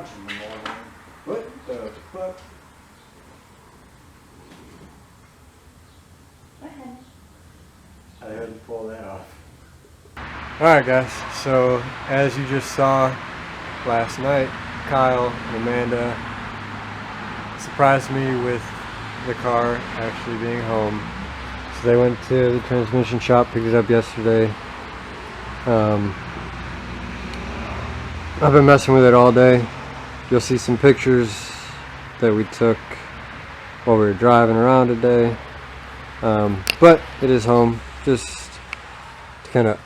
lunch in the morning. What the fuck? Go ahead. I had to pull that off. Alright guys, so as you just saw last night, Kyle and Amanda surprised me with the car actually being home. So they went to the transmission shop, picked it up yesterday. I've been messing with it all day. You'll see some pictures that we took while we were driving around today. But it is home. Just to kind of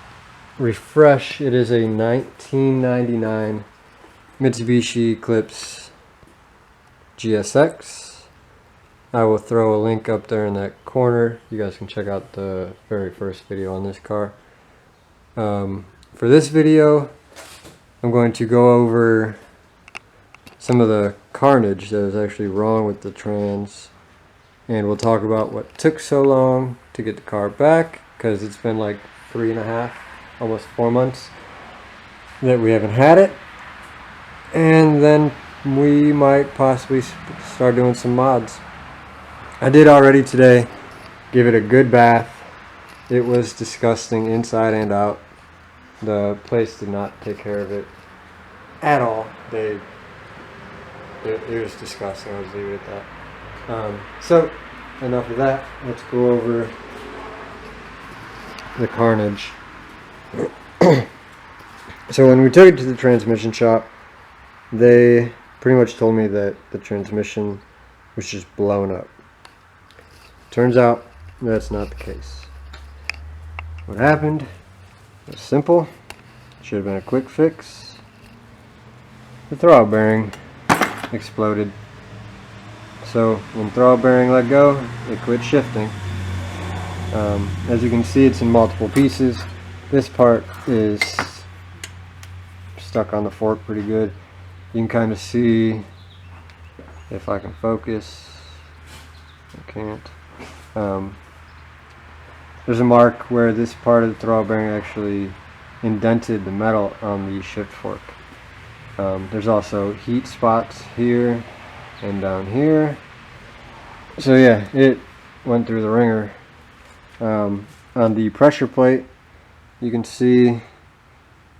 refresh, it is a 1999 Mitsubishi Eclipse GSX. I will throw a link up there in that corner. You guys can check out the very first video on this car. For this video, I'm going to go over some of the carnage that is actually wrong with the trans, and we'll talk about what took so long to get the car back, because it's been like 3.5, almost 4 months that we haven't had it. And then we might possibly start doing some mods. I did already today give it a good bath. It was disgusting inside and out. The place did not take care of it at all. It was disgusting. I'll just leave it at that. So enough of that. Let's go over the carnage. So when we took it to the transmission shop, they pretty much told me that the transmission was just blown up. Turns out that's not the case. What happened was simple. Should have been a quick fix. The throttle bearing exploded. So when the throttle bearing let go, it quit shifting. As you can see, it's in multiple pieces. This part is stuck on the fork pretty good. You can kind of see, if I can focus, I can't. There's a mark where this part of the throttle bearing actually indented the metal on the shift fork. There's also heat spots here and down here. So yeah, it went through the ringer. On the pressure plate, you can see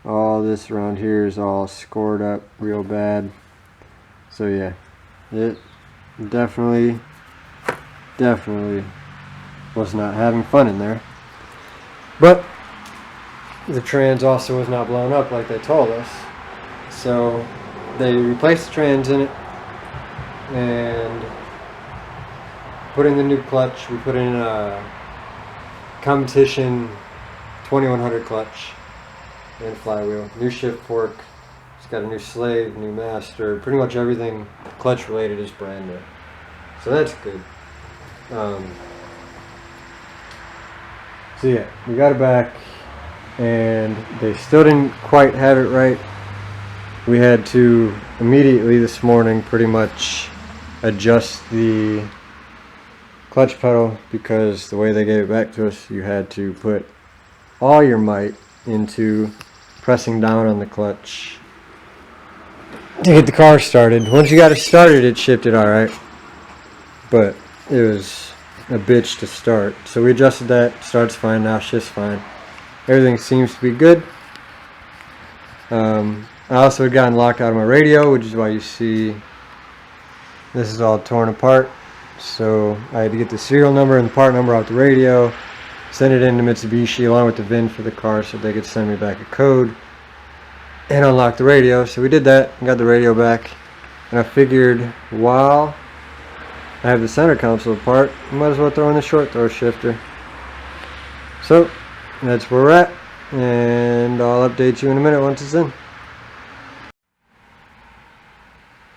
all this around here is all scored up real bad. So yeah, it definitely was not having fun in there. But the trans also was not blown up like they told us. So they replaced the trans in it and put in the new clutch. We put in a competition 2100 clutch and flywheel, new shift fork. It's got a new slave, new master. Pretty much everything clutch related is brand new. So that's good. So yeah, we got it back, and they still didn't quite have it right. We had to immediately this morning pretty much adjust the clutch pedal, because the way they gave it back to us, you had to put all your might into pressing down on the clutch to get the car started. Once you got it started, it shifted alright, but it was a bitch to start. So we adjusted that. Starts fine now, shifts fine. Everything seems to be good. I also had gotten locked out of my radio, which is why you see this is all torn apart. So I had to get the serial number and the part number off the radio, send it into Mitsubishi along with the VIN for the car so they could send me back a code and unlock the radio. So we did that and got the radio back. And I figured, while I have the center console apart, I might as well throw in the short throw shifter. So that's where we're at, and I'll update you in a minute once it's in.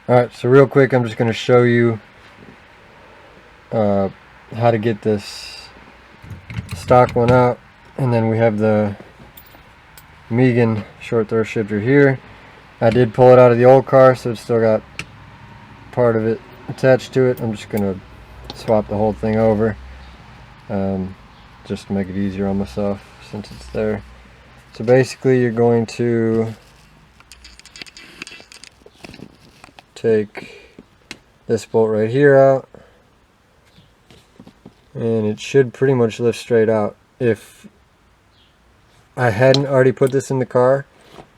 Alright, so real quick, I'm just going to show you how to get this stock one out, and then we have the Megan short throw shifter here. I did pull it out of the old car, so it's still got part of it attached to it. I'm just going to swap the whole thing over, just to make it easier on myself since it's there. So basically you're going to take this bolt right here out, and it should pretty much lift straight out. If I hadn't already put this in the car,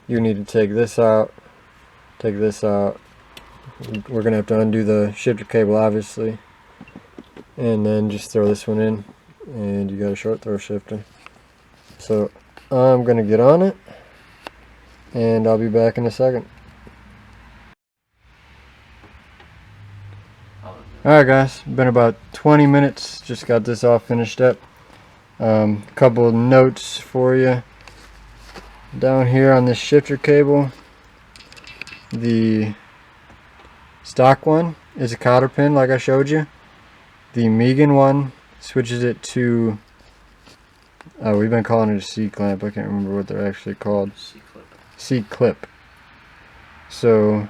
you need to take this out, take this out. We're gonna have to undo the shifter cable, obviously, and then just throw this one in, and you got a short throw shifter. So I'm gonna get on it, and I'll be back in a second. Alright guys, been about 20 minutes, just got this all finished up. Couple of notes for you. Down here on this shifter cable, the stock one is a cotter pin like I showed you. The Megan one switches it to, we've been calling it a C-clamp, I can't remember what they're actually called. C-clip. So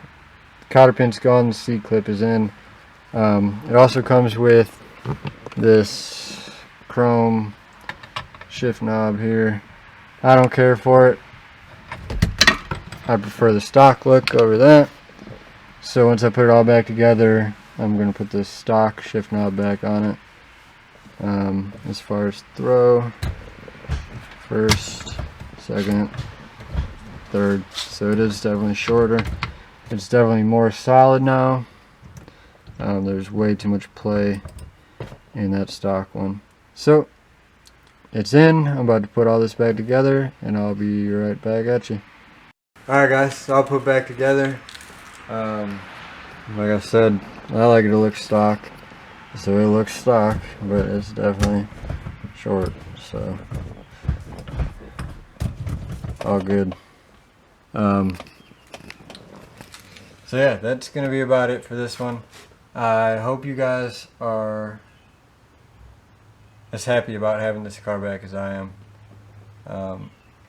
cotter pin's gone, the C-clip is in. It also comes with this chrome shift knob here. I don't care for it. I prefer the stock look over that. So once I put it all back together, I'm going to put this stock shift knob back on it. As far as throw, first, second, third. So it is definitely shorter. It's definitely more solid now. There's way too much play in that stock one. So it's in. I'm about to put all this back together, and I'll be right back at you. Alright guys, so I'll put back together. Like I said, I like it to look stock, so it looks stock, but it's definitely short, so all good. So yeah, that's gonna be about it for this one. I hope you guys are as happy about having this car back as I am. A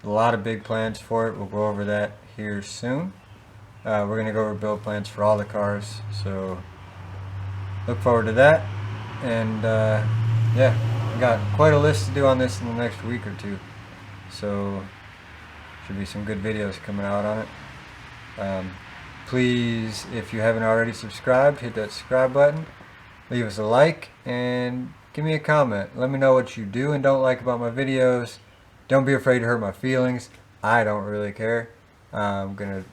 lot of big plans for it. We'll go over that here soon. We're going to go over build plans for all the cars, so look forward to that. And yeah, we got quite a list to do on this in the next week or two, so should be some good videos coming out on it. Please, if you haven't already subscribed, hit that subscribe button, leave us a like, and give me a comment. Let me know what you do and don't like about my videos. Don't be afraid to hurt my feelings. I don't really care. I'm gonna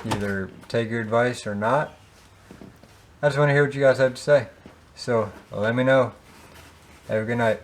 either take your advice or not. I just want to hear what you guys have to say. So let me know. Have a good night.